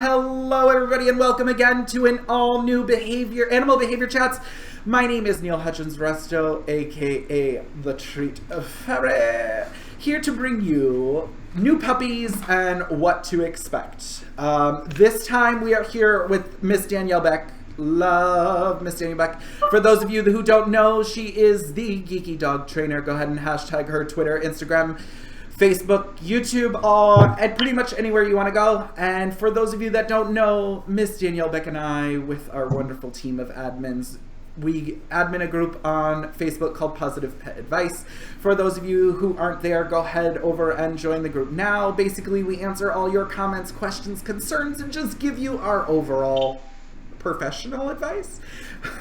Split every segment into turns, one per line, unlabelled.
Hello everybody and welcome again to an all new Animal Behavior Chats. My name is Neil Hutchins Resto, aka The Treat Fairy, here to bring you new puppies and what to expect. This time we are here with Miss Danielle Beck. Love Miss Danielle Beck. For those of you who don't know, she is the geeky dog trainer. Go ahead and hashtag her Twitter, Instagram, Facebook, YouTube, and pretty much anywhere you want to go. And for those of you that don't know, Miss Danielle Beck and I, with our wonderful team of admins, we admin a group on Facebook called Positive Pet Advice. For those of you who aren't there, go ahead over and join the group now. Basically, we answer all your comments, questions, concerns, and just give you our overall professional advice.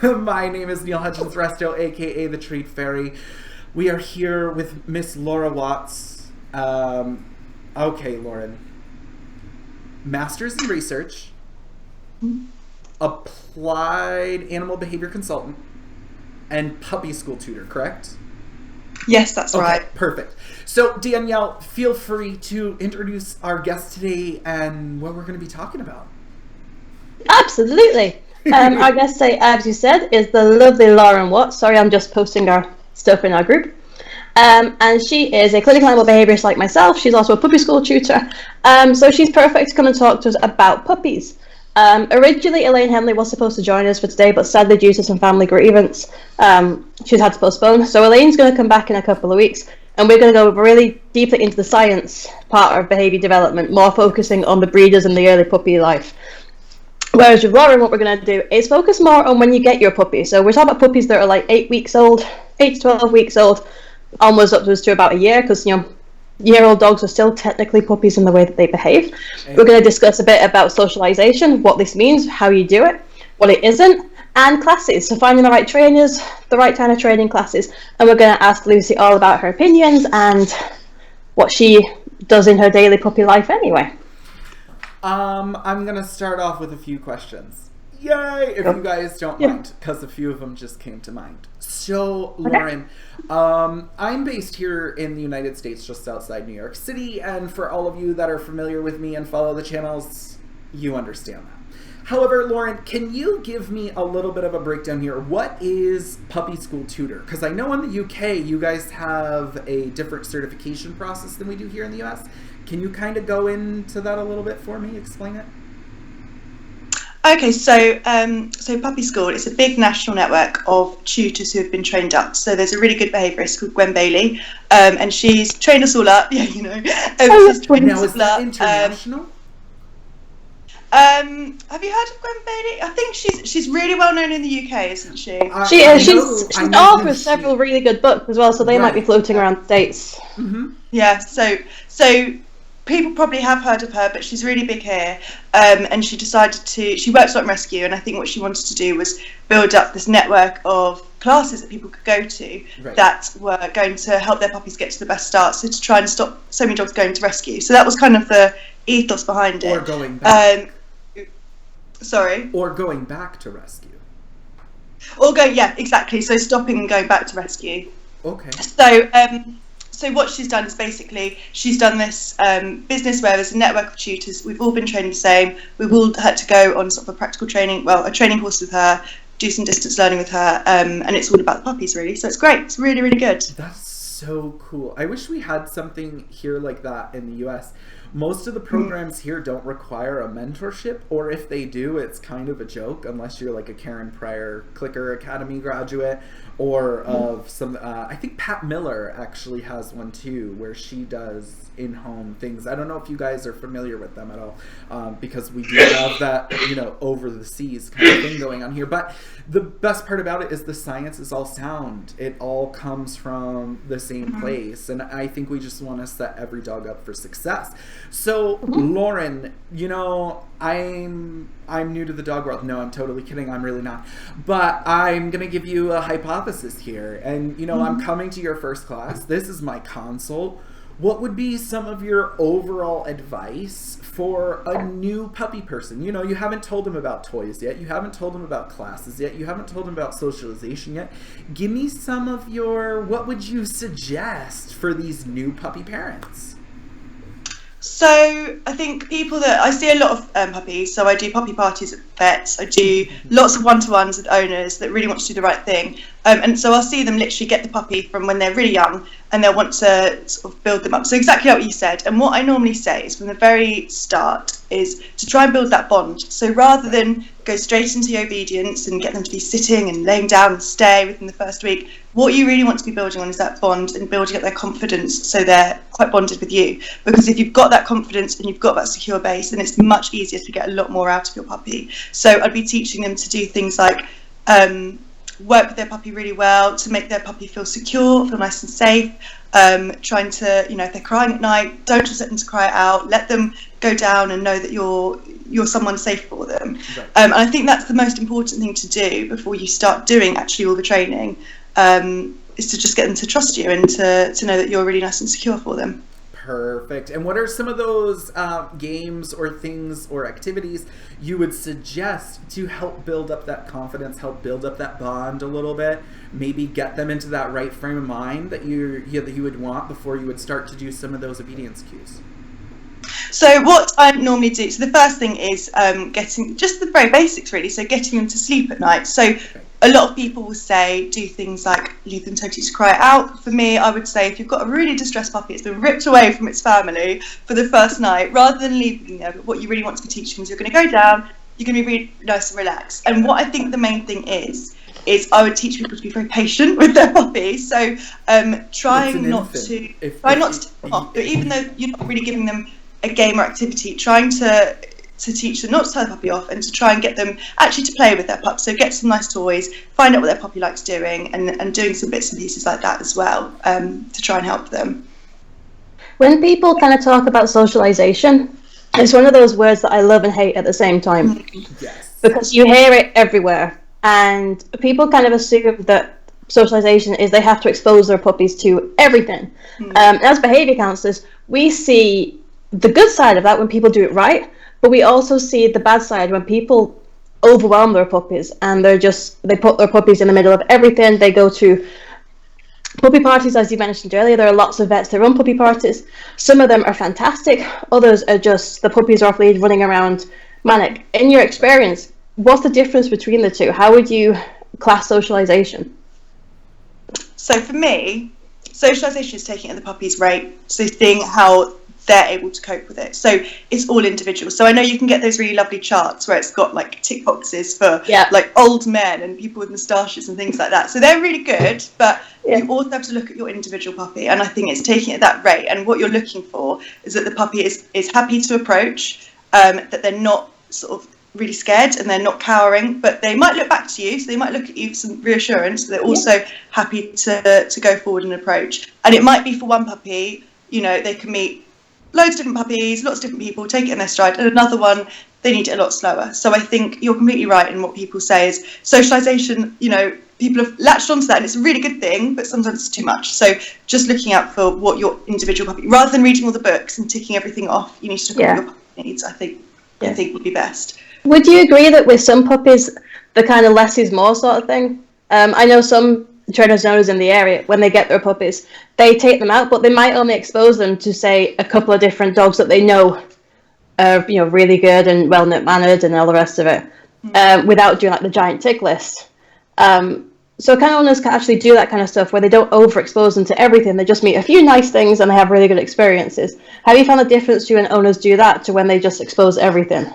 My name is Neil Hutchins Resto, aka The Treat Fairy. We are here with Miss Lauren Watts. Okay, Lauren. Master's in research, applied animal behavior consultant, and puppy school tutor, correct?
Yes, that's right.
Perfect. So, Danielle, feel free to introduce our guest today and what we're going to be talking about.
Absolutely. Our guest today, as you said, is the lovely Lauren Watts. Sorry, I'm just posting our stuff in our group. And she is a clinical animal behaviourist like myself. She's also a puppy school tutor. So she's perfect to come and talk to us about puppies. Originally, Elaine Henley was supposed to join us for today, but sadly, due to some family grievance, she's had to postpone. So Elaine's going to come back in a couple of weeks, and we're going to go really deeply into the science part of behaviour development, more focusing on the breeders and the early puppy life. Whereas with Lauren, what we're going to do is focus more on when you get your puppy. So we're talking about puppies that are like 8 to 12 weeks old, almost upwards to about a year, because year-old dogs are still technically puppies in the way that they behave. We're going to discuss a bit about socialisation, what this means, how you do it, what it isn't, and classes. So finding the right trainers, the right kind of training classes, and we're going to ask Lucy all about her opinions and what she does in her daily puppy life anyway.
I'm going to start off with a few questions. Yay! If you guys don't mind, because a few of them just came to mind. So, Lauren, I'm based here in the United States, just outside New York City, and for all of you that are familiar with me and follow the channels, you understand that. However, Lauren, can you give me a little bit of a breakdown here? What is puppy school tutor? Because I know in the UK, you guys have a different certification process than we do here in the US. Can you kind of go into that a little bit for me? Explain it.
Okay, so Puppy School is a big national network of tutors who have been trained up. So there's a really good behaviourist called Gwen Bailey, and she's trained us all up. Yeah, you know.
She's trained us all up. International?
Have you heard of Gwen Bailey? I think she's really well known in the UK, isn't she?
She is. She's author of several really good books as well, so they might be floating around the States.
Mm-hmm.
Yeah, so people probably have heard of her, but she's really big here, and she works on rescue, and I think what she wanted to do was build up this network of classes that people could go to that were going to help their puppies get to the best start, so to try and stop so many dogs going to rescue. So that was kind of the ethos behind it.
Or going back.
Or
going back to rescue.
Yeah, exactly. So stopping and going back to rescue.
Okay.
So what she's done is basically she's done this business where there's a network of tutors. We've all been trained the same. We've all had to go on sort of a practical training, a training course with her, do some distance learning with her, and it's all about the puppies really. So it's great. It's really, really good.
That's so cool. I wish we had something here like that in the US. Most of the programs here don't require a mentorship, or if they do, it's kind of a joke, unless you're like a Karen Pryor Clicker Academy graduate, or of some, I think Pat Miller actually has one too, where she does in-home things. I don't know if you guys are familiar with them at all, because we do have that, over the seas kind of thing going on here. But the best part about it is the science is all sound. It all comes from the same place, and I think we just want to set every dog up for success. So, Lauren, I'm new to the dog world. No, I'm totally kidding. I'm really not. But I'm going to give you a hypothesis here. And, I'm coming to your first class. This is my consult. What would be some of your overall advice for a new puppy person? You haven't told them about toys yet. You haven't told them about classes yet. You haven't told them about socialization yet. Give me some of what would you suggest for these new puppy parents?
So I think people that I see a lot of puppies. So I do puppy parties at vets. I do lots of one-to-ones with owners that really want to do the right thing. And so I'll see them literally get the puppy from when they're really young, and they'll want to sort of build them up. So exactly what you said. And what I normally say is from the very start is to try and build that bond. So rather than go straight into obedience and get them to be sitting and laying down and stay within the first week, what you really want to be building on is that bond and building up their confidence so they're quite bonded with you. Because if you've got that confidence and you've got that secure base, then it's much easier to get a lot more out of your puppy. So I'd be teaching them to do things like work with their puppy really well, to make their puppy feel secure, feel nice and safe. Trying to, if they're crying at night, don't just let them to cry it out. Let them go down and know that you're someone safe for them.
Right.
And I think that's the most important thing to do before you start doing actually all the training, is to just get them to trust you and to know that you're really nice and secure for them.
Perfect. And what are some of those games or things or activities you would suggest to help build up that confidence, help build up that bond a little bit, maybe get them into that right frame of mind that you would want before you would start to do some of those obedience cues?
So what I normally do, so the first thing is getting just the very basics really, so getting them to sleep at night. So a lot of people will say do things like leave them totally to cry it out. For me, I would say if you've got a really distressed puppy, it's been ripped away from its family for the first night, rather than leaving there, what you really want to be teaching is you're going to go down, you're going to be really nice and relaxed. And what I think the main thing is I would teach people to be very patient with their puppies. So trying not to take them off, but even though you're not really giving them a game or activity, trying to teach them not to tie the puppy off and to try and get them actually to play with their pup. So get some nice toys, find out what their puppy likes doing, and doing some bits and pieces like that as well, to try and help them.
When people kind of talk about socialization, it's one of those words that I love and hate at the same time.
Yes.
Because you hear it everywhere, and people kind of assume that socialization is they have to expose their puppies to everything. As behaviour counsellors, we see the good side of that when people do it right, but we also see the bad side when people overwhelm their puppies and they put their puppies in the middle of everything. They go to puppy parties, as you mentioned earlier. There are lots of vets that run puppy parties. Some of them are fantastic, others are just the puppies are off lead running around manic. In your experience, what's the difference between the two? How would you class socialization?
So for me, socialization is taking at the puppy's rate, so seeing how they're able to cope with it. So it's all individual. So I know you can get those really lovely charts where it's got like tick boxes for like old men and people with moustaches and things like that. So they're really good, but you also have to look at your individual puppy. And I think it's taking it at that rate. And what you're looking for is that the puppy is happy to approach, that they're not sort of really scared and they're not cowering, but they might look back to you. So they might look at you for some reassurance. They're also happy to go forward and approach. And it might be for one puppy, they can meet loads of different puppies, lots of different people, take it in their stride, and another one, they need it a lot slower. So I think you're completely right in what people say is socialization, people have latched onto that and it's a really good thing, but sometimes it's too much. So just looking out for what your individual puppy, rather than reading all the books and ticking everything off, you need to look at what your puppy needs, I think would be best.
Would you agree that with some puppies, the kind of less is more sort of thing? I know some trainers and owners in the area, when they get their puppies, they take them out, but they might only expose them to, say, a couple of different dogs that they know are, really good and well mannered and all the rest of it, without doing like the giant tick list. So kind of owners can actually do that kind of stuff where they don't overexpose them to everything. They just meet a few nice things and they have really good experiences. Have you found a difference to when owners do that to when they just expose everything?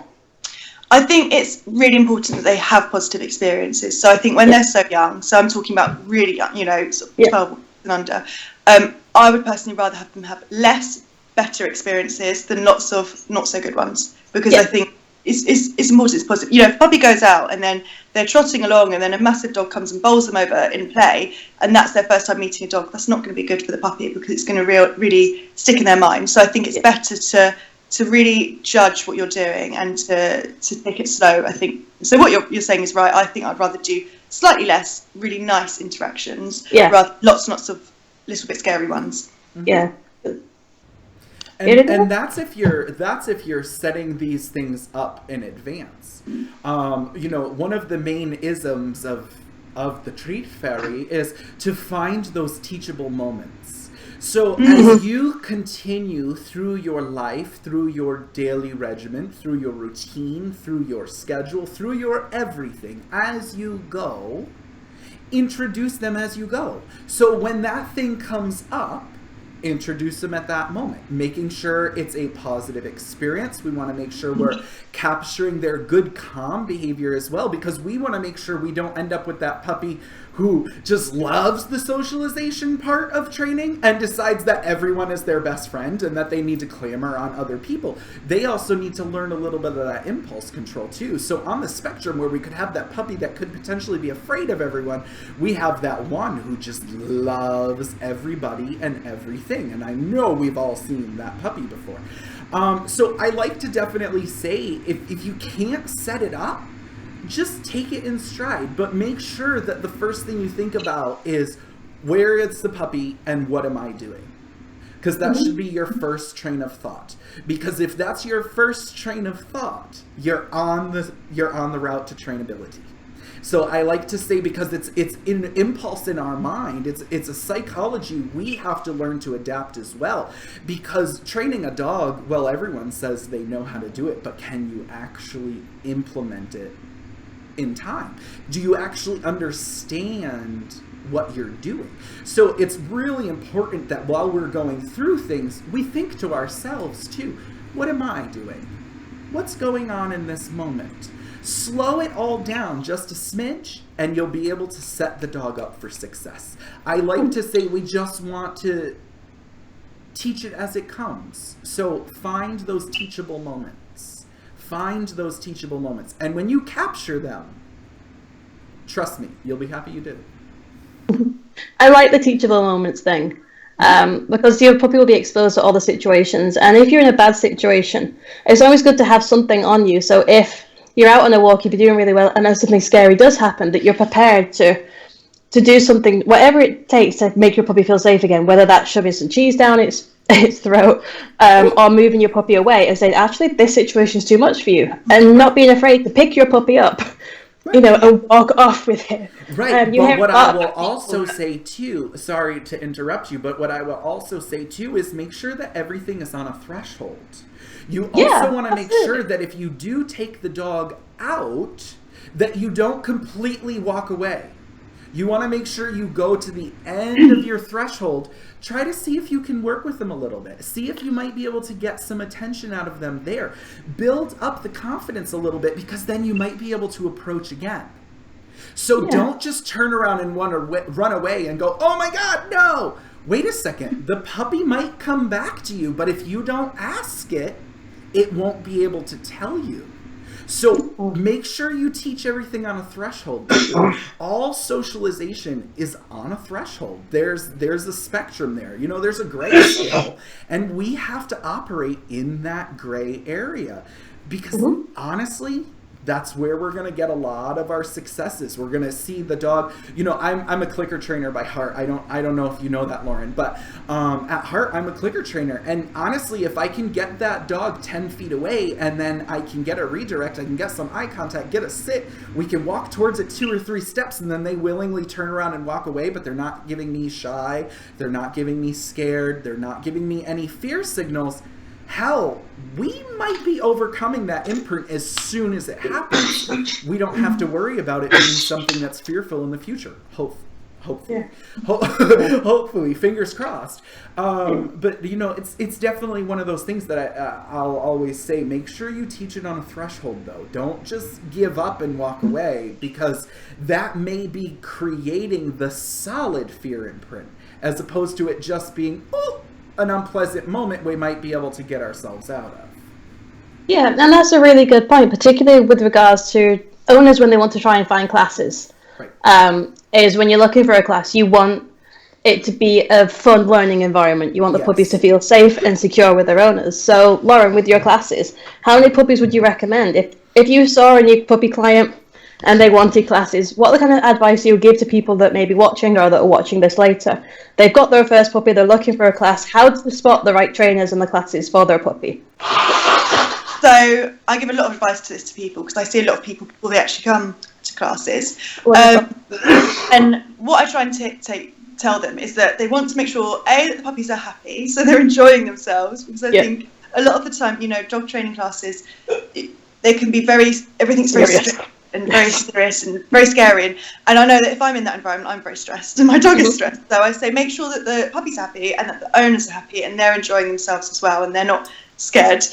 I think it's really important that they have positive experiences. So I think when they're so young, so I'm talking about really young, sort of 12 and under, I would personally rather have them have less better experiences than lots of not so good ones, because I think it's important, it's positive. If a puppy goes out and then they're trotting along and then a massive dog comes and bowls them over in play and that's their first time meeting a dog, that's not going to be good for the puppy because it's going to really stick in their mind. So I think it's better to really judge what you're doing and to take it slow, I think. So what you're saying is right. I think I'd rather do slightly less really nice interactions, rather lots of little bit scary ones.
Yeah.
And that's if you're setting these things up in advance. One of the main isms of the treat fairy is to find those teachable moments. So as you continue through your life, through your daily regimen, through your routine, through your schedule, through your everything, as you go, introduce them as you go. So when that thing comes up, introduce them at that moment, making sure it's a positive experience. We want to make sure we're capturing their good, calm behavior as well, because we want to make sure we don't end up with that puppy who just loves the socialization part of training and decides that everyone is their best friend and that they need to clamor on other people. They also need to learn a little bit of that impulse control too. So on the spectrum where we could have that puppy that could potentially be afraid of everyone, we have that one who just loves everybody and everything. And I know we've all seen that puppy before. So I like to definitely say, if you can't set it up, just take it in stride, but make sure that the first thing you think about is, where is the puppy and what am I doing? Because that should be your first train of thought. Because if that's your first train of thought, you're on the route to trainability. So I like to say, because it's an impulse in our mind, it's a psychology we have to learn to adapt as well. Because training a dog, well, everyone says they know how to do it, but can you actually implement it in time? Do you actually understand what you're doing? So it's really important that while we're going through things, we think to ourselves too, what am I doing? What's going on in this moment? Slow it all down just a smidge and you'll be able to set the dog up for success. I like to say we just want to teach it as it comes. So find those teachable moments. Find those teachable moments. And when you capture them, trust me, you'll be happy you did.
I like the teachable moments thing. Because your puppy will be exposed to all the situations. And if you're in a bad situation, it's always good to have something on you. So if you're out on a walk, if you're doing really well, and then something scary does happen, that you're prepared to do something, whatever it takes to make your puppy feel safe again, whether that's shoving some cheese down its throat, or moving your puppy away and saying, actually, this situation is too much for you, and not being afraid to pick your puppy up, you know, and walk off with it.
Right, but what I will also say too, sorry to interrupt you, but what I will also say too is make sure that everything is on a threshold. You also want to make sure that if you do take the dog out, that you don't completely walk away. You want to make sure you go to the end of your threshold. Try to see if you can work with them a little bit. See if you might be able to get some attention out of them there. Build up the confidence a little bit, because then you might be able to approach again. So don't just turn around and want to run away and go, oh my God, no! Wait a second. The puppy might come back to you, but if you don't ask it, it won't be able to tell you. So make sure you teach everything on a threshold. All socialization is on a threshold. There's a spectrum there. You know, there's a gray scale, and we have to operate in that gray area, because honestly, that's where we're going to get a lot of our successes. We're going to see the dog. You know, I'm a clicker trainer by heart. I don't know if you know that, Lauren, but at heart, I'm a clicker trainer. And honestly, if I can get that dog 10 feet away, and then I can get a redirect, I can get some eye contact, get a sit, we can walk towards it 2 or 3 steps, and then they willingly turn around and walk away, but they're not giving me shy. They're not giving me scared. They're not giving me any fear signals. Hell, we might be overcoming that imprint as soon as it happens. We don't have to worry about it being something that's fearful in the future. Hopefully. Hopefully, fingers crossed. But you know, it's definitely one of those things that I'll always say, make sure you teach it on a threshold though. Don't just give up and walk away, because that may be creating the solid fear imprint, as opposed to it just being, an unpleasant moment we might be able to get ourselves out of.
Yeah, and that's a really good point, particularly with regards to owners when they want to try and find classes. Right. Is when you're looking for a class, you want it to be a fun learning environment. You want the puppies to feel safe and secure with their owners. So, Lauren, with your classes, how many puppies would you recommend? If you saw a new puppy client and they wanted classes, what kind of advice you would give to people that may be watching or that are watching this later? They've got their first puppy, they're looking for a class. How to spot the right trainers and the classes for their puppy?
So I give a lot of advice to this to people, because I see a lot of people before they actually come to classes. And what I try and tell them is that they want to make sure, A, that the puppies are happy, so they're enjoying themselves, because I think a lot of the time, you know, dog training classes, they can be everything's very strict and very serious and very scary. And I know that if I'm in that environment, I'm very stressed and my dog is stressed. So I say make sure that the puppy's happy and that the owners are happy and they're enjoying themselves as well and they're not scared.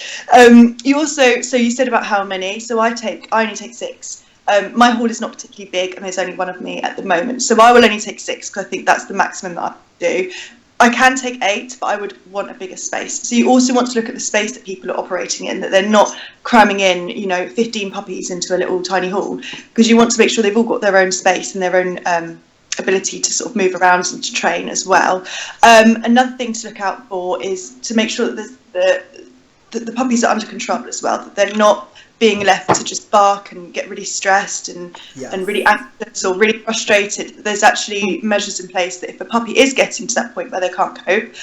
You said about how many. So I only take 6. My hall is not particularly big and there's only one of me at the moment. So I will only take 6 because I think that's the maximum that I do. I can take 8, but I would want a bigger space. So you also want to look at the space that people are operating in, that they're not cramming in, you know, 15 puppies into a little tiny hall, because you want to make sure they've all got their own space and their own ability to sort of move around and to train as well. Another thing to look out for is to make sure that the puppies are under control as well, that they're not being left to just bark and get really stressed and really anxious or really frustrated. There's actually measures in place that if a puppy is getting to that point where they can't cope,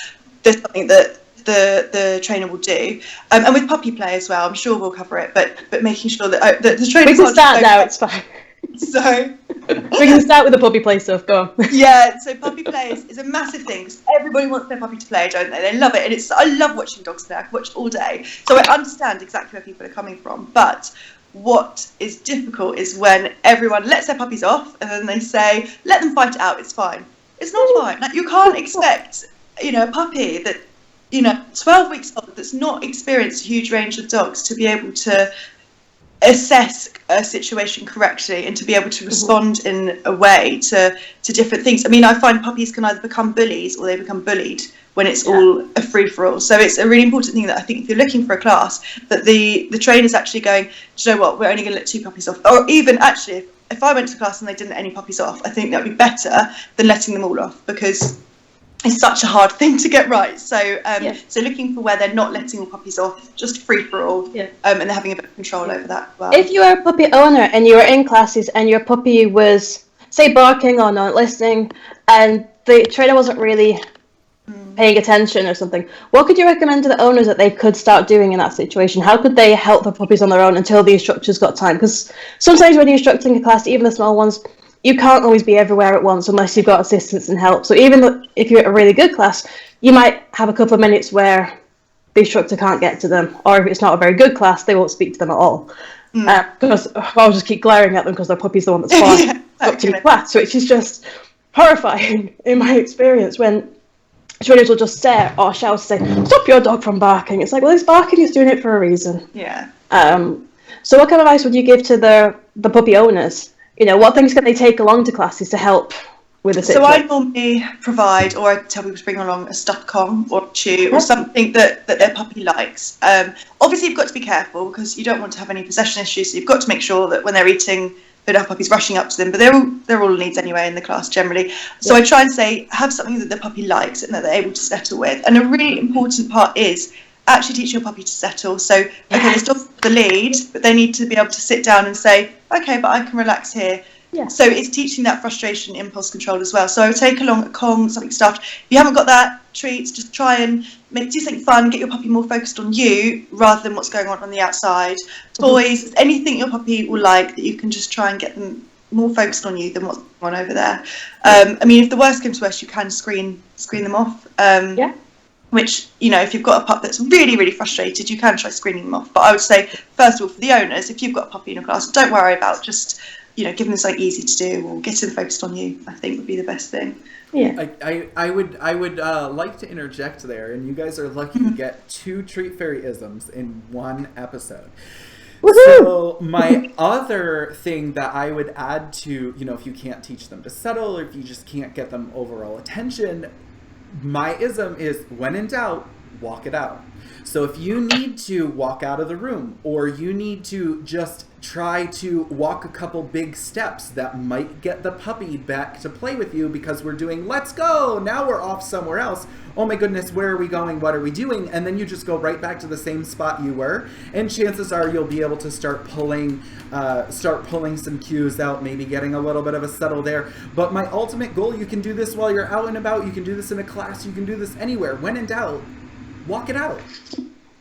there's something that the trainer will do. And with puppy play as well, I'm sure we'll cover it, but making sure that the trainer...
We can start now, it's fine.
So...
we can start with the puppy play stuff, go on.
Yeah, so puppy play is a massive thing, because everybody wants their puppy to play, don't they? They love it, and I love watching dogs play. I can watch it all day. So I understand exactly where people are coming from, but what is difficult is when everyone lets their puppies off, and then they say, let them fight it out, it's fine. It's not fine. Like, you can't expect, you know, a puppy that, you know, 12 weeks old, that's not experienced a huge range of dogs, to be able to assess a situation correctly and to be able to respond in a way to different things. I mean, I find puppies can either become bullies or they become bullied when it's all a free-for-all. So it's a really important thing that I think if you're looking for a class, that the trainer's actually going, do you know what, we're only going to let 2 puppies off. Or even actually, if I went to class and they didn't let any puppies off, I think that would be better than letting them all off, because it's such a hard thing to get right. So so looking for where they're not letting all puppies off, just free for all, and they're having a bit of control over that as well.
If you are a puppy owner and you were in classes and your puppy was, say, barking or not listening, and the trainer wasn't really paying attention or something, what could you recommend to the owners that they could start doing in that situation? How could they help the puppies on their own until the instructor's got time? Because sometimes when you're instructing a class, even the small ones, you can't always be everywhere at once unless you've got assistance and help. So even if you're at a really good class, you might have a couple of minutes where the instructor can't get to them, or if it's not a very good class, they won't speak to them at all. Because I'll just keep glaring at them because their puppy's the one that's flying up to the class, which is just horrifying in my experience, when trainers will just stare or shout and say, stop your dog from barking. It's like, well, it's barking, it's doing it for a reason.
Yeah.
So what kind of advice would you give to the puppy owners? You know, what things can they take along to classes to help with the situation?
So I normally provide, or I tell people to bring along a stuffed Kong or a chew or something that their puppy likes. Obviously, you've got to be careful because you don't want to have any possession issues. So you've got to make sure that when they're eating, they don't have puppies rushing up to them. But they're all needs anyway in the class generally. So I try and say, have something that the puppy likes and that they're able to settle with. And a really important part is actually teach your puppy to settle. So, okay, this dog's the lead, but they need to be able to sit down and say, okay, but I can relax here. Yeah. So it's teaching that frustration, impulse control as well. So I would take along a Kong, something stuffed. If you haven't got that, treats, just try and do something fun, get your puppy more focused on you rather than what's going on the outside. Toys, anything your puppy will like that you can just try and get them more focused on you than what's going on over there. I mean, if the worst comes to worst, you can screen them off. Which, you know, if you've got a pup that's really, really frustrated, you can try screening them off. But I would say, first of all, for the owners, if you've got a puppy in a class, don't worry about just, you know, giving them something easy to do or getting them focused on you, I think would be the best thing.
Yeah.
I would like to interject there, and you guys are lucky to get 2 treat fairy-isms in one episode. Woo-hoo! So my other thing that I would add to, you know, if you can't teach them to settle, or if you just can't get them overall attention, my ism is, when in doubt, walk it out. So if you need to walk out of the room, or you need to just try to walk a couple big steps that might get the puppy back to play with you, because we're doing, let's go, now we're off somewhere else. Oh my goodness, where are we going? What are we doing? And then you just go right back to the same spot you were. And chances are you'll be able to start pulling some cues out, maybe getting a little bit of a settle there. But my ultimate goal, you can do this while you're out and about. You can do this in a class. You can do this anywhere. When in doubt, walk it out.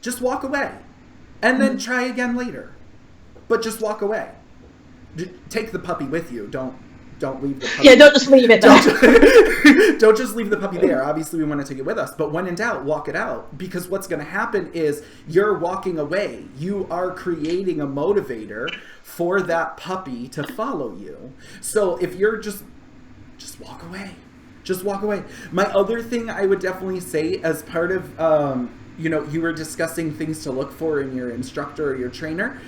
Just walk away. And then try again later. But just walk away. Take the puppy with you. Don't don't leave the puppy.
Yeah, don't just leave it there.
Don't just leave the puppy there. Obviously, we want to take it with us. But when in doubt, walk it out. Because what's going to happen is you're walking away. You are creating a motivator for that puppy to follow you. So if you're just walk away. Just walk away. My other thing I would definitely say as part of, you were discussing things to look for in your instructor or your trainer.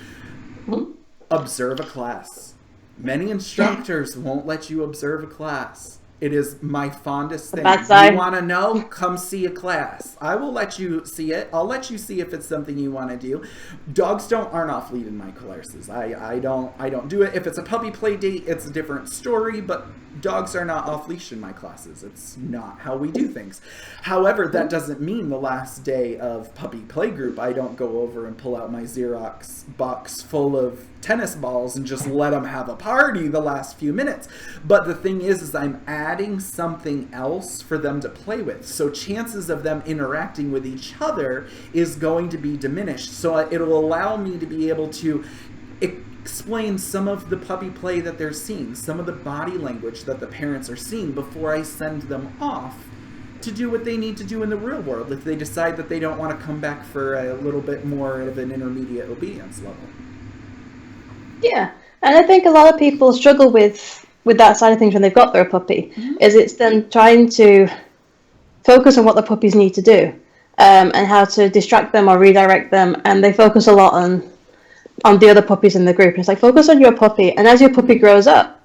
Observe a class. Many instructors won't let you observe a class. It is my fondest thing. You want to know? Come see a class. I will let you see it. I'll let you see if it's something you want to do. Dogs aren't off lead in my classes. I don't do it. If it's a puppy play date, it's a different story, but dogs are not off leash in my classes. It's not how we do things. However, that doesn't mean the last day of puppy play group I don't go over and pull out my Xerox box full of tennis balls and just let them have a party the last few minutes. But the thing is I'm adding something else for them to play with. So chances of them interacting with each other is going to be diminished. So it'll allow me to be able to explain some of the puppy play that they're seeing, some of the body language that the parents are seeing before I send them off to do what they need to do in the real world if they decide that they don't want to come back for a little bit more of an intermediate obedience level.
Yeah, and I think a lot of people struggle with that side of things when they've got their puppy, is it's them trying to focus on what the puppies need to do, and how to distract them or redirect them, and they focus a lot on the other puppies in the group. And it's like, focus on your puppy, and as your puppy grows up,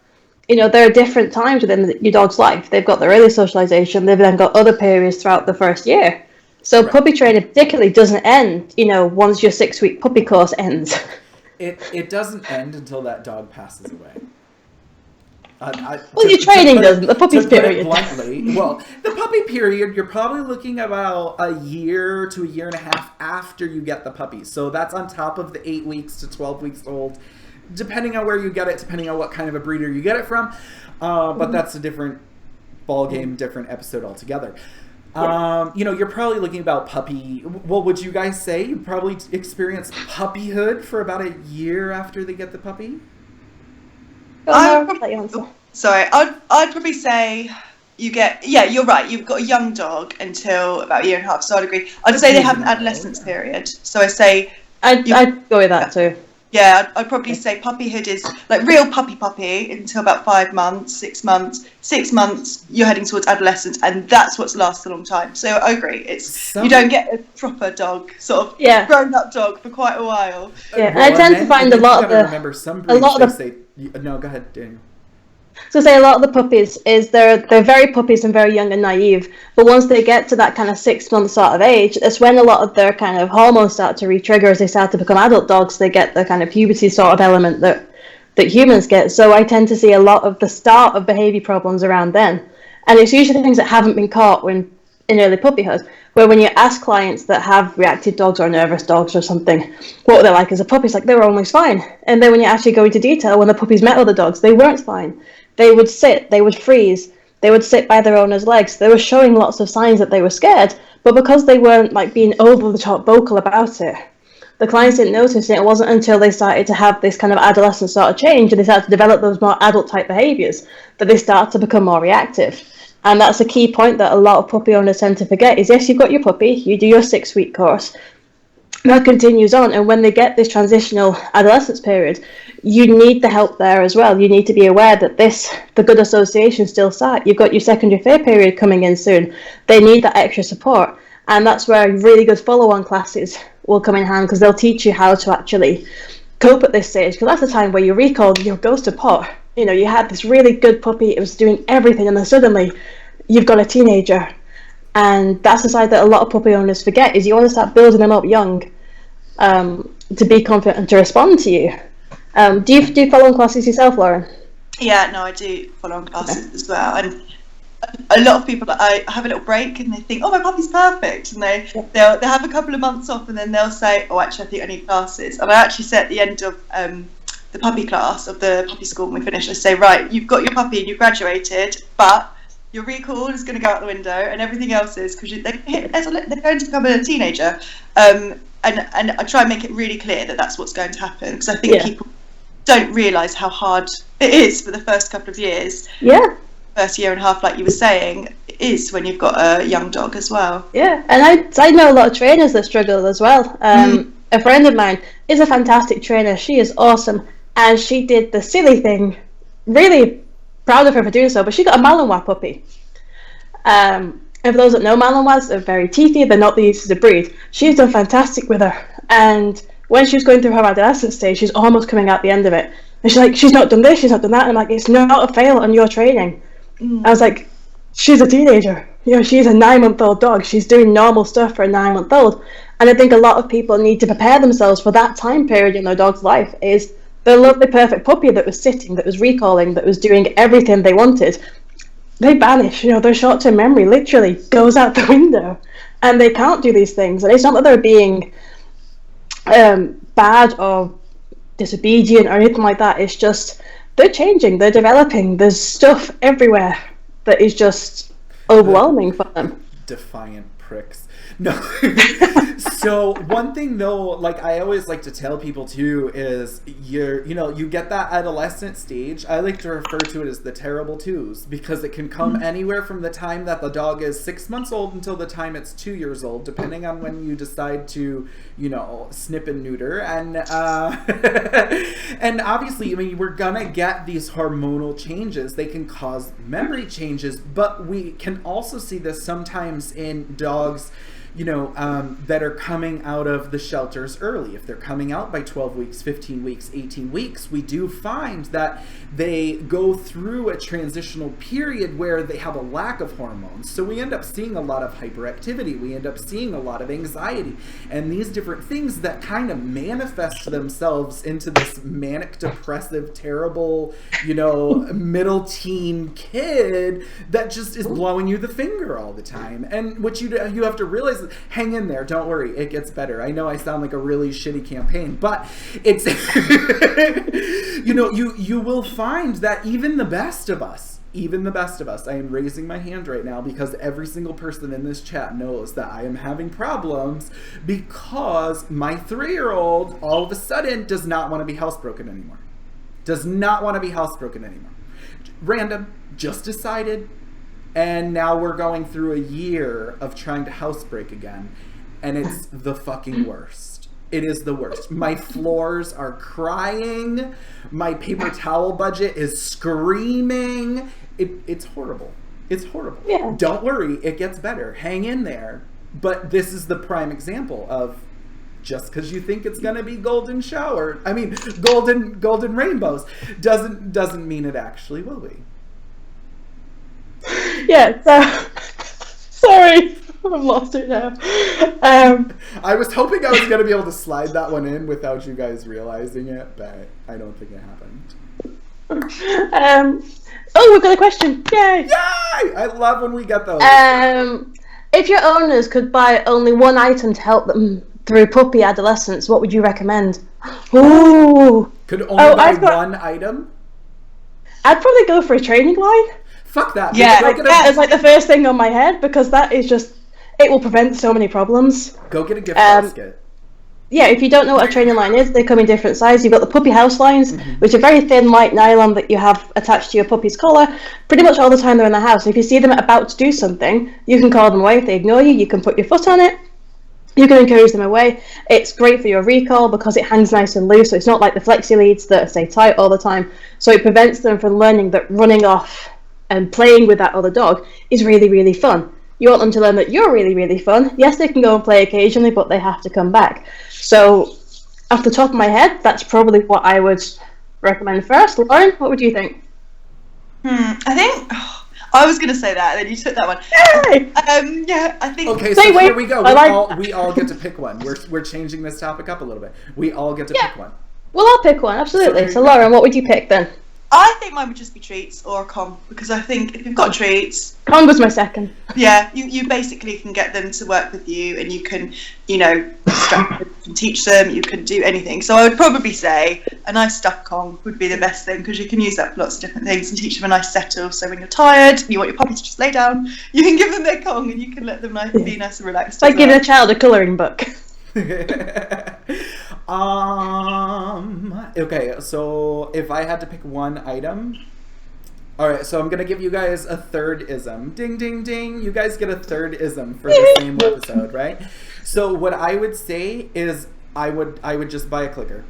there are different times within your dog's life. They've got their early socialization, they've then got other periods throughout the first year. So right. Puppy training particularly doesn't end, once your 6-week puppy course ends.
It doesn't end until that dog passes away.
Your training doesn't. The puppy period.
Bluntly, well, the puppy period, you're probably looking about a year to a year and a half after you get the puppy. So that's on top of the 8 weeks to 12 weeks old, depending on where you get it, depending on what kind of a breeder you get it from. But that's a different ball game, different episode altogether. You're probably looking about puppy. Well, would you guys say you probably experience puppyhood for about a year after they get the puppy?
I'd probably say you're right. You've got a young dog until about a year and a half. So I'd agree. I'd say they have an adolescence period. So I say
I'd go with that too.
Yeah, I'd probably say puppyhood is like real puppy until about 5 months, 6 months. 6 months, you're heading towards adolescence, and that's what's lasted a long time. So I agree. You don't get a proper dog, sort of grown up dog for quite a while.
Yeah, and I tend to find a lot of the.
No, go ahead, Daniel.
So say a lot of the puppies is they're very puppies and very young and naive, but once they get to that kind of 6 month sort of age, that's when a lot of their kind of hormones start to re-trigger as they start to become adult dogs. They get the kind of puberty sort of element that humans get. So I tend to see a lot of the start of behaviour problems around then, and it's usually things that haven't been caught in early puppyhood. Where when you ask clients that have reactive dogs or nervous dogs or something, what were they like as a puppy? It's like they were always fine. And then when you actually go into detail, when the puppies met other dogs, they weren't fine. They would sit, they would freeze, they would sit by their owner's legs. They were showing lots of signs that they were scared, but because they weren't like being over the top vocal about it, the clients didn't notice it. It wasn't until they started to have this kind of adolescent sort of change and they started to develop those more adult type behaviours that they start to become more reactive. And that's a key point that a lot of puppy owners tend to forget is, yes, you've got your puppy, you do your 6 week course, that continues on, and when they get this transitional adolescence period, you need the help there as well. You need to be aware that the good association still sat. You've got your secondary fair period coming in soon. They need that extra support, and that's where really good follow-on classes will come in hand, because they'll teach you how to actually cope at this stage, because that's the time where you recall your ghost of pot. You had this really good puppy, it was doing everything, and then suddenly you've got a teenager. And that's the side that a lot of puppy owners forget, is you want to start building them up young to be confident and to respond to you. Do you do follow-on classes yourself, Lauren?
Yeah, no, I do follow-on classes as well. And a lot of people, I have a little break and they think, oh, my puppy's perfect. And they'll have a couple of months off and then they'll say, oh, actually, I think I need classes. And I actually say at the end of the puppy class of the puppy school when we finish, I say, right, you've got your puppy and you've graduated, but your recall is going to go out the window and everything else is, because they're going to become a teenager. And I try and make it really clear that that's what's going to happen, because I think people don't realise how hard it is for the first couple of years.
Yeah.
First year and a half, like you were saying, it is when you've got a young dog as well.
Yeah, and I know a lot of trainers that struggle as well. A friend of mine is a fantastic trainer. She is awesome, and she did the silly thing. Really proud of her for doing so, but she got a Malinois puppy. And for those that know Malinois, they're very teethy. They're not the easiest to breed. She's done fantastic with her, and when she was going through her adolescent stage, she's almost coming out the end of it. And she's like, she's not done this, she's not done that. And I'm like, it's not a fail on your training. I was like, she's a teenager. You know, she's a 9-month-old dog. She's doing normal stuff for a 9-month-old. And I think a lot of people need to prepare themselves for that time period in their dog's life. Is the lovely, perfect puppy that was sitting, that was recalling, that was doing everything they wanted. They vanish. You know, their short-term memory literally goes out the window, and they can't do these things. And it's not that they're being bad or disobedient or anything like that. It's just they're changing, they're developing. There's stuff everywhere that is just overwhelming for them.
Defiant pricks. No. So one thing though, like I always like to tell people too, is you get that adolescent stage. I like to refer to it as the terrible twos, because it can come anywhere from the time that the dog is 6 months old until the time it's 2 years old, depending on when you decide to, snip and neuter. And and obviously, I mean, we're gonna get these hormonal changes. They can cause memory changes, but we can also see this sometimes in dogs that are coming out of the shelters early. If they're coming out by 12 weeks, 15 weeks, 18 weeks, we do find that they go through a transitional period where they have a lack of hormones. So we end up seeing a lot of hyperactivity. We end up seeing a lot of anxiety. And these different things that kind of manifest themselves into this manic, depressive, terrible, middle teen kid that just is blowing you the finger all the time. And what you have to realize, hang in there, don't worry, it gets better. I know I sound like a really shitty campaign, but it's you will find that even the best of us, I am raising my hand right now because every single person in this chat knows that I am having problems because my 3-year-old all of a sudden does not want to be housebroken anymore. Random, just decided. And now we're going through a year of trying to housebreak again. And it's the fucking worst. It is the worst. My floors are crying. My paper towel budget is screaming. It's horrible. It's horrible.
Yeah.
Don't worry, it gets better. Hang in there. But this is the prime example of just because you think it's going to be golden rainbows doesn't mean it actually will be.
Yeah, so sorry, I've lost it now.
I was hoping I was going to be able to slide that one in without you guys realizing it, but I don't think it happened.
We've got a question. Yay!
I love when we get those.
If your owners could buy only one item to help them through puppy adolescence, what would you recommend? Ooh.
Could only buy one item?
I'd probably go for a training line.
Fuck that.
Yeah, it's like the first thing on my head, because that is just, it will prevent so many problems.
Go get a gift basket.
Yeah, if you don't know what a training line is, they come in different sizes. You've got the puppy house lines, which are very thin white nylon that you have attached to your puppy's collar. Pretty much all the time they're in the house. If you see them about to do something, you can call them away. If they ignore you, you can put your foot on it. You can encourage them away. It's great for your recall because it hangs nice and loose, so it's not like the flexi leads that stay tight all the time. So it prevents them from learning that running off and playing with that other dog is really, really fun. You want them to learn that you're really, really fun. Yes, they can go and play occasionally, but they have to come back. So, off the top of my head, that's probably what I would recommend first. Lauren, what would you think?
I think I was going to say that, and then you took that one.
Yay!
Yeah, I think.
Okay, so here we go. We all get to pick one. We're changing this topic up a little bit. We all get to pick one.
Well, I'll pick one, absolutely. So Lauren, what would you pick then?
I think mine would just be treats or a Kong, because I think if you've got treats...
Kong was my second.
Yeah, you basically can get them to work with you, and you can, instruct them, you can teach them, you can do anything. So I would probably say a nice stuffed Kong would be the best thing, because you can use that for lots of different things and teach them a nice settle. So when you're tired and you want your puppy to just lay down, you can give them their Kong and you can let them be nice and relaxed.
It's like giving a child a colouring book.
Okay, so if I had to pick one item, all right, so I'm gonna give you guys a third ism. Ding, ding, ding. You guys get a third ism for the same episode, right? So what I would say is I would just buy a clicker.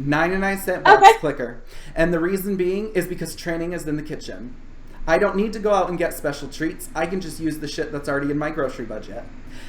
99-cent box clicker. And the reason being is because training is in the kitchen. I don't need to go out and get special treats. I can just use the shit that's already in my grocery budget.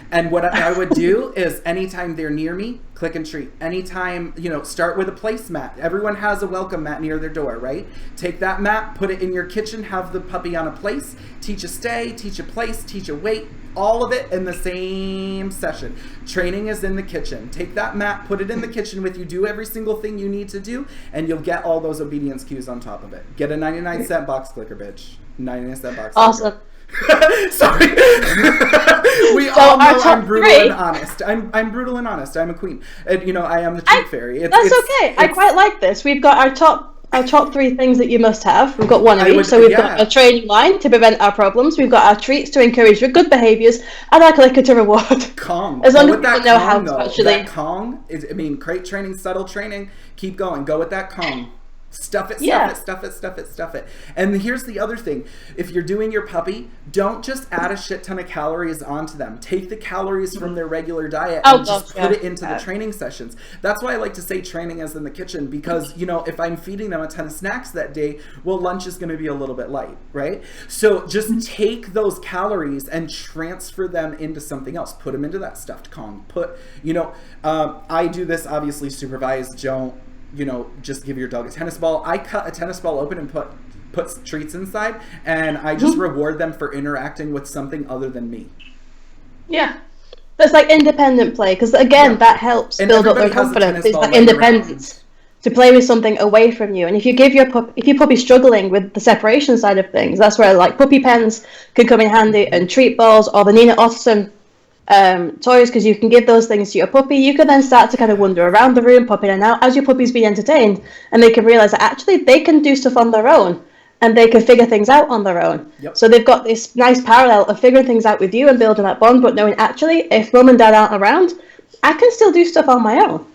And what I would do is anytime they're near me, click and treat. Anytime, start with a placemat. Everyone has a welcome mat near their door, right? Take that mat, put it in your kitchen, have the puppy on a place, teach a stay, teach a place, teach a wait, all of it in the same session. Training is in the kitchen. Take that mat, put it in the kitchen with you, do every single thing you need to do, and you'll get all those obedience cues on top of it. Get a 99-cent box clicker, bitch. 99-cent box clicker.
Awesome.
Sorry. We all know I'm brutal and honest. I'm brutal and honest. I'm a queen. And, I am the treat fairy.
That's okay. I quite like this. We've got our top 3 things that you must have. We've got one of each. So we've got a training line to prevent our problems. We've got our treats to encourage your good behaviours, and our clicker to reward.
Kong.
As long as people know how to actually.
That Kong is, crate training, subtle training. Keep going. Go with that Kong. Stuff it, stuff it. And here's the other thing. If you're doing your puppy, don't just add a shit ton of calories onto them. Take the calories from their regular diet and just put it into the training sessions. That's why I like to say training is in the kitchen, because, if I'm feeding them a ton of snacks that day, well, lunch is going to be a little bit light, right? So just take those calories and transfer them into something else. Put them into that stuffed Kong. I do this obviously supervised. Don't just give your dog a tennis ball. I cut a tennis ball open and put treats inside, and I just reward them for interacting with something other than me.
Yeah. That's like independent play, because again, that helps build up their confidence. It's like independence to play with something away from you. And if you give your puppy struggling with the separation side of things, that's where like puppy pens can come in handy, and treat balls, or the Nina Otterson toys, because you can give those things to your puppy. You can then start to kind of wander around the room, pop in and out as your puppy's being entertained, and they can realize that actually they can do stuff on their own, and they can figure things out on their own.
Yep.
So they've got this nice parallel of figuring things out with you and building that bond, but knowing actually if mum and dad aren't around, I can still do stuff on my own.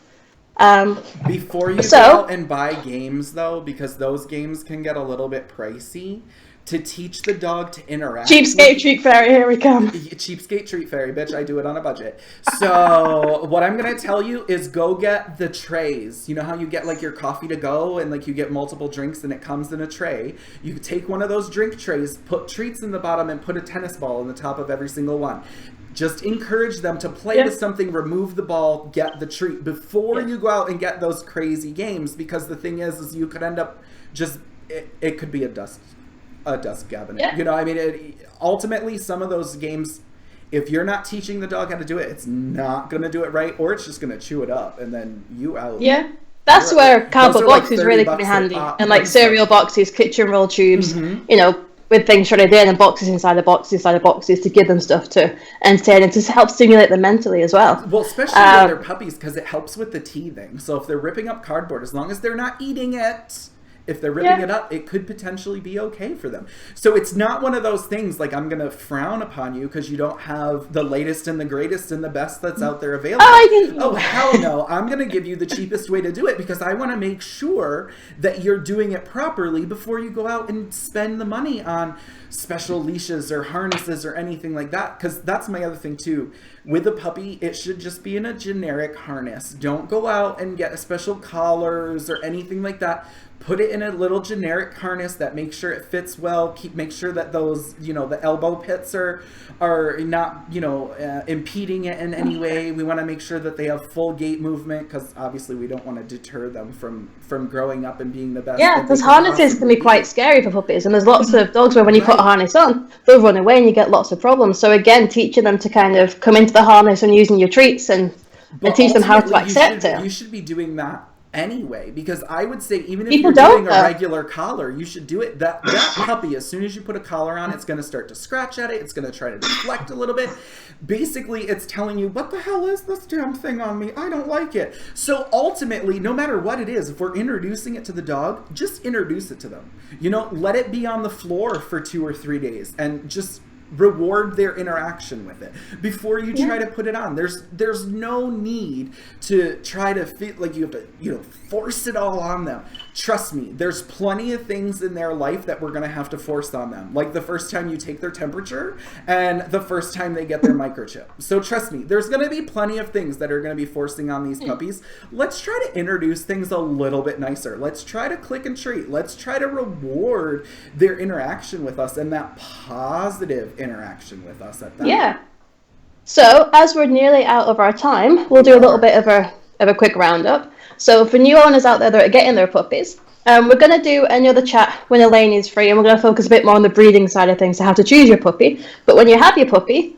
Before you go out and buy games, though, because those games can get a little bit pricey, to teach the dog to interact.
Cheapskate treat fairy, here we come.
Cheapskate treat fairy, bitch. I do it on a budget. So what I'm going to tell you is go get the trays. You know how you get like your coffee to go and like you get multiple drinks and it comes in a tray? You take one of those drink trays, put treats in the bottom, and put a tennis ball in the top of every single one. Just encourage them to play with something, remove the ball, get the treat before you go out and get those crazy games, because the thing is you could end up it could be a dust cabinet. Ultimately some of those games, if you're not teaching the dog how to do it, it's not going to do it right, or it's just going to chew it up and then you out.
That's where cardboard boxes really come in handy, and like cereal boxes, kitchen roll tubes, with things shredded in, and boxes inside of boxes to give them stuff to entertain and to help stimulate them mentally as well.
Well, especially when they're puppies, because it helps with the teething. So if they're ripping up cardboard, as long as they're not eating it, if they're ripping it up, it could potentially be okay for them. So it's not one of those things like I'm going to frown upon you because you don't have the latest and the greatest and the best that's out there available. Oh, hell no. I'm going to give you the cheapest way to do it, because I want to make sure that you're doing it properly before you go out and spend the money on special leashes or harnesses or anything like that. Because that's my other thing too. With a puppy, it should just be in a generic harness. Don't go out and get special collars or anything like that. Put it in a little generic harness that makes sure it fits well. Make sure that those, the elbow pits are not, impeding it in any way. We want to make sure that they have full gait movement, because obviously we don't want to deter them from growing up and being the best.
Yeah, because harnesses can be quite scary for puppies, and there's lots of dogs where when you put a harness on, they'll run away and you get lots of problems. So again, teaching them to kind of come into the harness and using your treats and teach them how to accept it.
You should be doing that anyway, because I would say even if you're doing a regular collar, you should do it. That puppy, as soon as you put a collar on, it's going to start to scratch at it. It's going to try to deflect a little bit. Basically, it's telling you, what the hell is this damn thing on me? I don't like it. So ultimately, no matter what it is, if we're introducing it to the dog, just introduce it to them. Let it be on the floor for 2 or 3 days and just reward their interaction with it before you try to put it on. There's no need to try to feel like you have to, you know, force it all on them. Trust me, there's plenty of things in their life that we're going to have to force on them, like the first time you take their temperature and the first time they get their microchip. So trust me, there's going to be plenty of things that are going to be forcing on these puppies. Let's try to introduce things a little bit nicer. Let's try to click and treat. Let's try to reward their interaction with us and that positive interaction with us at that.
Yeah. So as we're nearly out of our time, we'll do a little bit of a quick roundup. So for new owners out there that are getting their puppies, we're going to do another chat when Elaine is free, and we're going to focus a bit more on the breeding side of things, so how to choose your puppy. But when you have your puppy,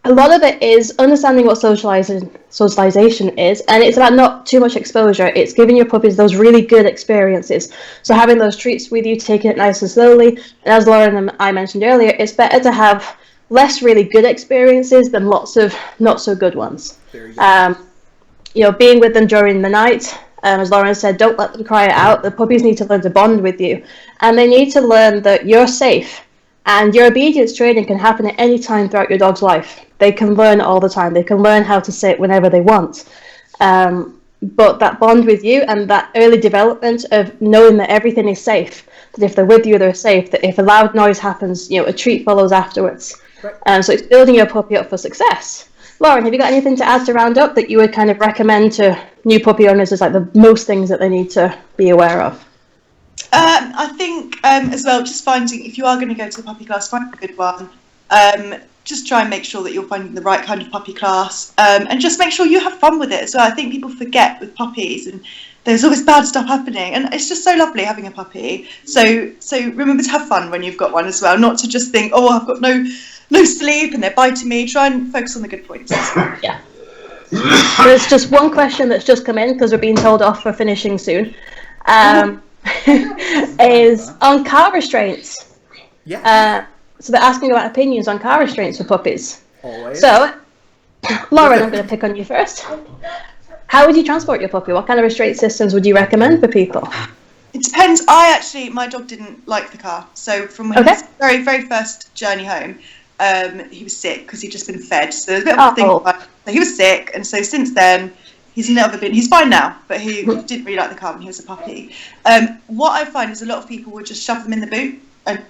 a lot of it is understanding what socialization is, and it's about not too much exposure. It's giving your puppies those really good experiences. So having those treats with you, taking it nice and slowly. And as Lauren and I mentioned earlier, it's better to have less really good experiences than lots of not so good ones.
There you go.
You know, being with them during the night, as Lauren said, don't let them cry it out. The puppies need to learn to bond with you, and they need to learn that you're safe. And your obedience training can happen at any time throughout your dog's life. They can learn all the time. They can learn how to sit whenever they want. But that bond with you and that early development of knowing that everything is safe, that if they're with you, they're safe, that if a loud noise happens, you know, a treat follows afterwards.
Right.
So it's building your puppy up for success. Lauren, have you got anything to add to round up that you would kind of recommend to new puppy owners as like the most things that they need to be aware of?
I think as well, just finding, if you are going to go to the puppy class, find a good one. Just try and make sure that you're finding the right kind of puppy class, and just make sure you have fun with it as well. I think people forget with puppies, and there's always bad stuff happening, and it's just so lovely having a puppy. So remember to have fun when you've got one as well, not to just think, oh, I've got no sleep and they're biting me. Try and focus on the good points.
Yeah. There's just one question that's just come in because we're being told off for finishing soon. Is on car restraints.
Yeah.
So they're asking about opinions on car restraints for puppies.
Always.
So, Lauren, I'm going to pick on you first. How would you transport your puppy? What kind of restraint systems would you recommend for people?
It depends. My dog didn't like the car. So from his very, very first journey home, he was sick because he'd just been fed. So there's a bit of a thing about it. So he was sick, and so since then, he's fine now, but he didn't really like the car when he was a puppy. What I find is a lot of people would just shove them in the boot and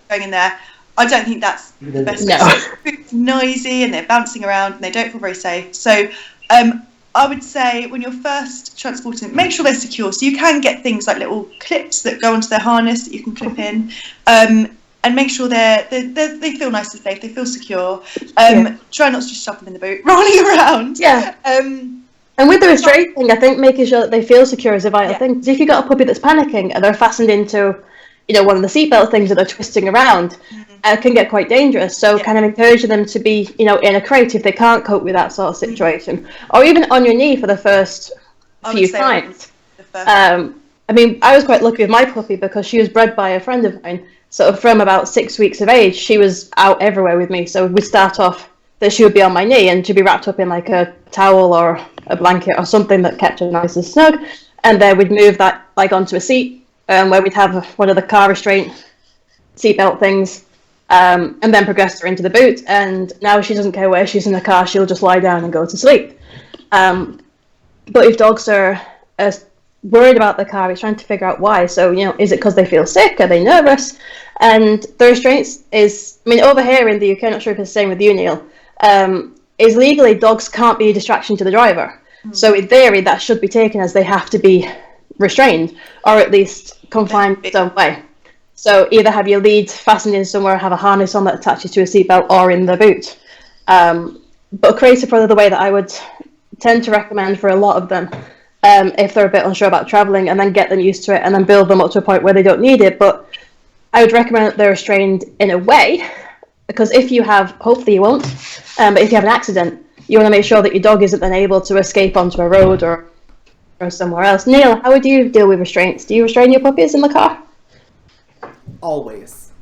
going in there. I don't think that's the best.
No.
It's noisy and they're bouncing around and they don't feel very safe. So I would say when you're first transporting them, make sure they're secure. So you can get things like little clips that go onto their harness that you can clip in. And make sure they feel nice and safe, they feel secure. Try not to just shove them in the boot, rolling around.
Yeah. And with the restraint thing, I think making sure that they feel secure is a vital thing. Because if you've got a puppy that's panicking and they're fastened into, you know, one of the seatbelt things that they're twisting around, it can get quite dangerous. So kind of encouraging them to be, you know, in a crate if they can't cope with that sort of situation. Or even on your knee for the first few times. I mean, I was quite lucky with my puppy because she was bred by a friend of mine. So from about 6 weeks of age, she was out everywhere with me. So we'd start off that she would be on my knee and she'd be wrapped up in like a towel or a blanket or something that kept her nice and snug. And then we'd move that like onto a seat where we'd have one of the car restraint seatbelt things and then progress her into the boot. And now she doesn't care where she's in the car, she'll just lie down and go to sleep. But if dogs are worried about the car, he's trying to figure out why. So, you know, is it because they feel sick? Are they nervous? And the restraints is, I mean, over here in the UK, I'm not sure if it's the same with you, Neil, is legally dogs can't be a distraction to the driver. So in theory, that should be taken as they have to be restrained, or at least confined some way. So either have your lead fastened in somewhere, have a harness on that attaches to a seatbelt, or in the boot. But crate are probably the way that I would tend to recommend for a lot of them. If they're a bit unsure about travelling, and then get them used to it and then build them up to a point where they don't need it. But I would recommend that they're restrained in a way, because if you have, hopefully you won't, but if you have an accident, you want to make sure that your dog isn't then able to escape onto a road or somewhere else. Neil, how would you deal with restraints? Do you restrain your puppies in the car?
Always.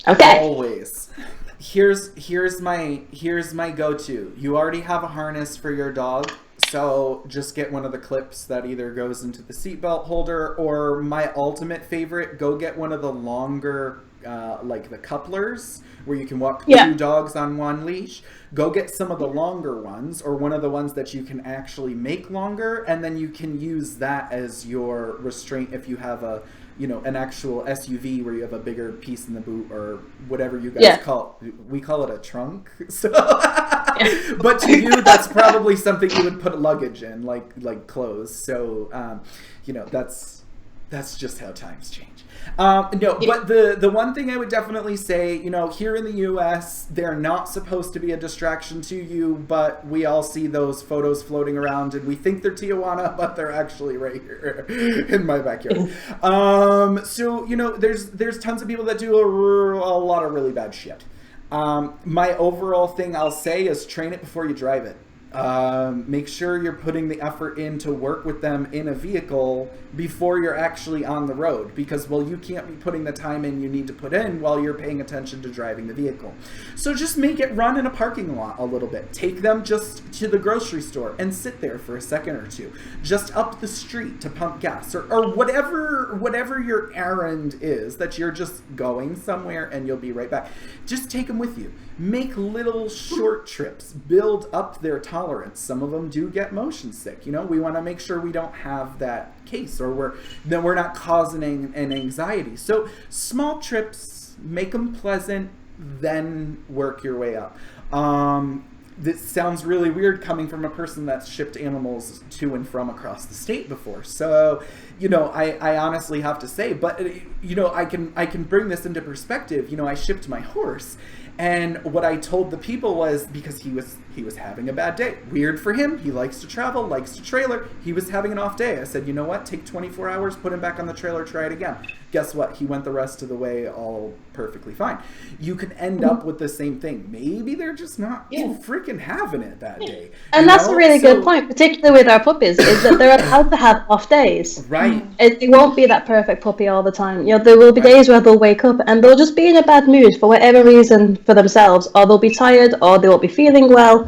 Okay.
Always. Here's my go-to. You already have a harness for your dog. So just get one of the clips that either goes into the seatbelt holder, or my ultimate favorite, go get one of the longer like the couplers, where you can walk
Yeah.
2 dogs on 1 leash. Go get some of the longer ones, or one of the ones that you can actually make longer, and then you can use that as your restraint if you have a, you know, an actual SUV where you have a bigger piece in the boot, or whatever you guys call it. We call it a trunk. So, but to you, that's probably something you would put luggage in, like clothes. So, you know, that's just how times change. No, but the one thing I would definitely say, you know, here in the U.S., they're not supposed to be a distraction to you, but we all see those photos floating around, and we think they're Tijuana, but they're actually right here in my backyard. So, you know, there's tons of people that do a lot of really bad shit. My overall thing I'll say is train it before you drive it. Make sure you're putting the effort in to work with them in a vehicle before you're actually on the road, because, well, you can't be putting the time in you need to put in while you're paying attention to driving the vehicle. So just make it run in a parking lot a little bit. Take them just to the grocery store and sit there for a second or two, just up the street to pump gas, or whatever your errand is, that you're just going somewhere and you'll be right back. Just take them with you. Make little short trips, build up their tolerance. Some of them do get motion sick. You know, we want to make sure we don't have that case, or we're not causing an anxiety. So small trips, make them pleasant, then work your way up. This sounds really weird coming from a person that's shipped animals to and from across the state before. So, you know, I honestly have to say, but, you know, I can bring this into perspective. You know, I shipped my horse, and what I told the people was, because he was having a bad day. Weird for him. He likes to travel, likes to trailer. He was having an off day. I said, you know what? Take 24 hours, put him back on the trailer, try it again. Guess what? He went the rest of the way all perfectly fine. You can end up with the same thing. Maybe they're just not freaking having it that day.
And that's a really good point, particularly with our puppies, is that they're allowed to have off days.
Right.
It won't be that perfect puppy all the time. You know, there will be days where they'll wake up and they'll just be in a bad mood for whatever reason for themselves, or they'll be tired, or they won't be feeling well,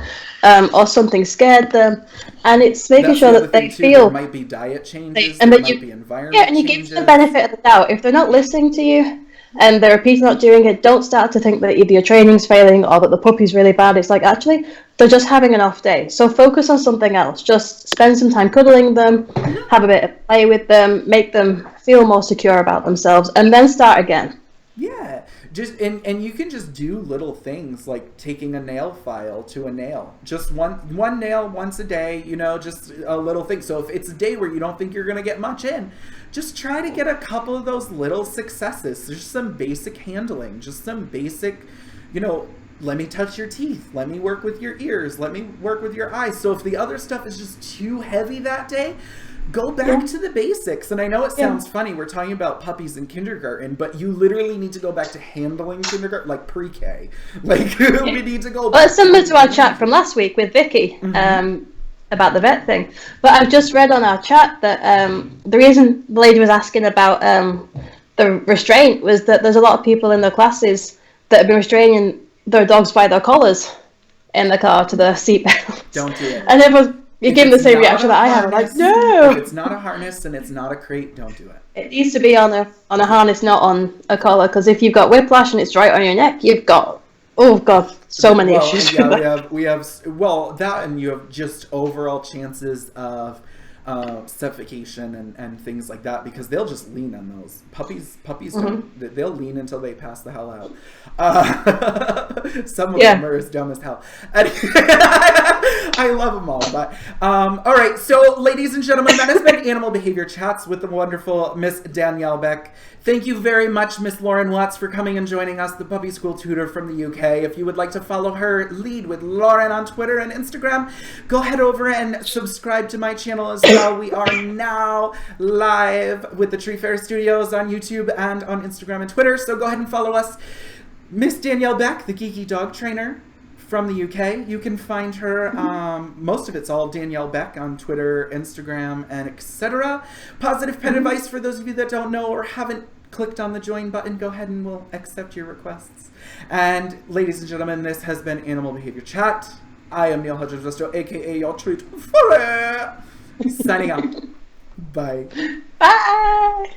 or something scared them. And it's making sure that they feel.
There might be diet changes,
and
there
that
might be environment
and you
changes.
give them the benefit of the doubt. If they're not listening to you and they're repeating not doing it, don't start to think that either your training's failing or that the puppy's really bad. It's like, actually, they're just having an off day. So focus on something else. Just spend some time cuddling them, have a bit of play with them, make them feel more secure about themselves, and then start again.
Yeah. Just and you can just do little things like taking a nail file to a nail. Just one nail once a day, you know, just a little thing. So if it's a day where you don't think you're going to get much in, just try to get a couple of those little successes. There's some basic handling, just some basic, you know, let me touch your teeth, let me work with your ears, let me work with your eyes. So if the other stuff is just too heavy that day, go back to the basics. And I know it sounds funny, we're talking about puppies in kindergarten, but you literally need to go back to handling kindergarten, like pre-K. Like, we need to go back.
Well, it's similar to our chat from last week with Vicky, about the vet thing. But I've just read on our chat that the reason the lady was asking about the restraint was that there's a lot of people in their classes that have been restraining their dogs by their collars in the car to the seatbelt.
Don't do it.
And everyone's... You give them the same reaction that I have. I'm like, no!
If it's not a harness and it's not a crate, don't do it.
It needs to be on a harness, not on a collar, because if you've got whiplash and it's right on your neck, you've got, oh god, so many issues.
Yeah, we have that, and you have just overall chances of suffocation and things like that, because they'll just lean on those. Puppies don't, they'll lean until they pass the hell out. Some of them are as dumb as hell. I love them all, but all right, so ladies and gentlemen, that has been Animal Behavior Chats with the wonderful Miss Danielle Beck. Thank you very much, Miss Lauren Watts, for coming and joining us, the puppy school tutor from the UK. If you would like to follow her lead with Lauren on Twitter and Instagram, go head over and subscribe to my channel as well. We are now live with the Tree Fair Studios on YouTube and on Instagram and Twitter, so go ahead and follow us. Miss Danielle Beck, the geeky dog trainer from the UK. You can find her, most of it's all Danielle Beck on Twitter, Instagram, and etc. Positive pet advice for those of you that don't know or haven't clicked on the join button, go ahead and we'll accept your requests. And ladies and gentlemen, this has been Animal Behavior Chat. I am Neil Hudgens-Vesto, aka your treat for it. Signing out. Bye.
Bye.